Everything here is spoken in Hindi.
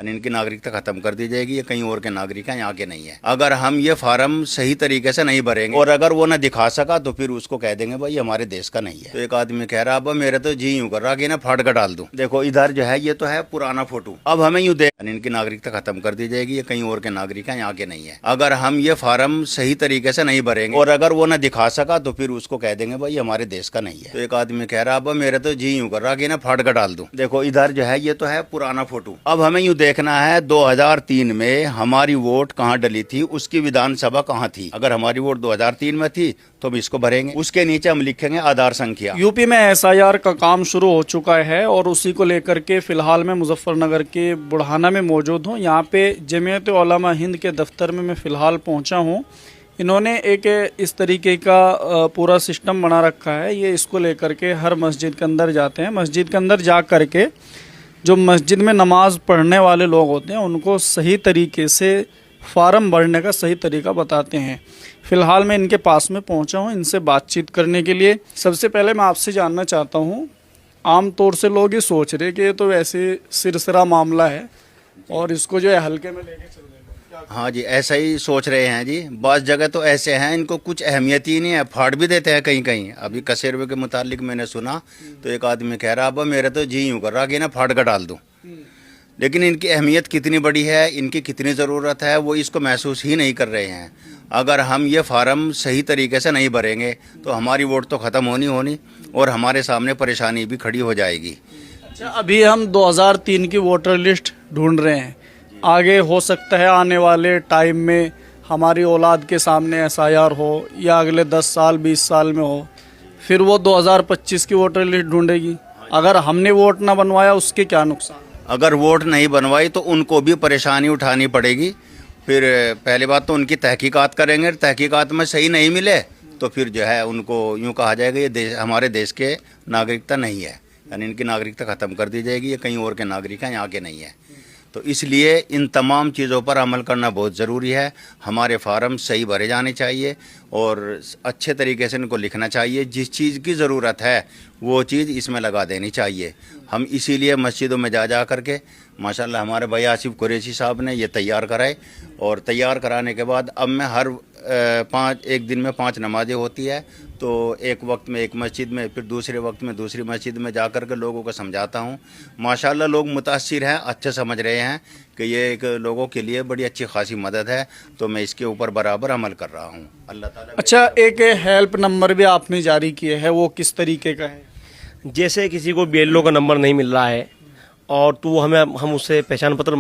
इनकी नागरिकता खत्म कर दी जाएगी। ये कहीं और के नागरिक हैं, यहाँ के नहीं है। अगर हम ये फार्म सही तरीके से नहीं भरेंगे और अगर वो ना दिखा सका तो फिर उसको कह देंगे भाई हमारे देश का नहीं है। तो एक आदमी कह रहा अब मेरे तो जी यूं कर रहा कि ना फाड़ कर डाल दूं। देखो इधर जो है ये तो है पुराना फोटो, अब हमें यूं देख इनकी नागरिकता खत्म कर दी जाएगी। ये कहीं और के नागरिक हैं, यहाँ के नहीं है। अगर हम ये फार्म सही तरीके से नहीं भरेंगे और अगर वो ना दिखा सका तो फिर उसको कह देंगे भाई हमारे देश का नहीं है। तो एक आदमी कह रहा अब मेरे तो जी यूं कर रहा कि ना फाड़ कर डाल दूं। देखो इधर जो है ये तो है पुराना फोटो, अब हमें यूं देखना है 2003 में हमारी वोट कहाँ डली थी, उसकी विधानसभा कहाँ थी। अगर हमारी वोट 2003 में थी तो हम इसको भरेंगे। उसके नीचे हम लिखेंगे आधार संख्या। यूपी में एसआईआर का काम शुरू हो चुका है और उसी को लेकर के फिलहाल मैं मुजफ्फरनगर के बुढ़ाना में मौजूद हूँ। यहाँ पे जमीयत उलमा हिंद के दफ्तर में मैं फ़िलहाल पहुँचा हूँ। इन्होंने एक इस तरीके का पूरा सिस्टम बना रखा है। ये इसको लेकर के हर मस्जिद के अंदर जाते हैं। मस्जिद के अंदर जा कर के जो मस्जिद में नमाज पढ़ने वाले लोग होते हैं उनको सही तरीके से फार्म भरने का सही तरीका बताते हैं। फ़िलहाल मैं इनके पास में पहुंचा हूं इनसे बातचीत करने के लिए। सबसे पहले मैं आपसे जानना चाहता हूं, आम तौर से लोग ये सोच रहे कि ये तो वैसे सिरसिरा मामला है और इसको जो है हल्के में लेके चल रहे हैं। हाँ जी, ऐसा ही सोच रहे हैं जी। बाज़ जगह तो ऐसे हैं इनको कुछ अहमियत ही नहीं है, फाड़ भी देते हैं कहीं कहीं। अभी कसेरवे के मुतालिक मैंने सुना तो एक आदमी कह रहा अब मेरे तो जी यूं कर रहा कि ना फाड़ कर डाल दूं। लेकिन इनकी अहमियत कितनी बड़ी है, इनकी कितनी ज़रूरत है, वो इसको महसूस ही नहीं कर रहे हैं। अगर हम ये फार्म सही तरीके से नहीं भरेंगे तो हमारी वोट तो ख़त्म होनी और हमारे सामने परेशानी भी खड़ी हो जाएगी। अच्छा, अभी हम 2003 की वोटर लिस्ट ढूंढ रहे हैं। आगे हो सकता है आने वाले टाइम में हमारी औलाद के सामने एसआईआर हो या अगले 10 साल 20 साल में हो, फिर वो 2025 की वोटर लिस्ट ढूंढेगी। अगर हमने वोट ना बनवाया उसके क्या नुकसान? अगर वोट नहीं बनवाई तो उनको भी परेशानी उठानी पड़ेगी। फिर पहली बात तो उनकी तहकीकात करेंगे, तहकीकात में सही नहीं मिले तो फिर जो है उनको यूँ कहा जाएगा ये हमारे देश के नागरिकता नहीं है, यानी इनकी नागरिकता ख़त्म कर दी जाएगी। ये कहीं और के नागरिक हैं, यहाँ के नहीं है। तो इसलिए इन तमाम चीज़ों पर अमल करना बहुत ज़रूरी है। हमारे फार्म सही भरे जाने चाहिए और अच्छे तरीके से इनको लिखना चाहिए। जिस चीज़ की ज़रूरत है वो चीज़ इसमें लगा देनी चाहिए। हम इसीलिए मस्जिदों में जा कर के माशाल्लाह हमारे भाई आसिफ कुरैशी साहब ने ये तैयार कराए और तैयार कराने के बाद अब मैं हर एक दिन में 5 नमाज़ें होती है तो एक वक्त में एक मस्जिद में, फिर दूसरे वक्त में दूसरी मस्जिद में जा कर के लोगों को समझाता हूँ। माशाल्लाह लोग मुतासिर हैं, अच्छे समझ रहे हैं कि ये एक लोगों के लिए बड़ी अच्छी खासी मदद है। तो मैं इसके ऊपर बराबर अमल कर रहा हूँ। अल्लाह ताला। अच्छा, एक हेल्प नंबर भी आपने जारी किए है, वो किस तरीके का है? जैसे किसी को BLO का नंबर नहीं मिल रहा है और तो हम उससे पहचान पत्र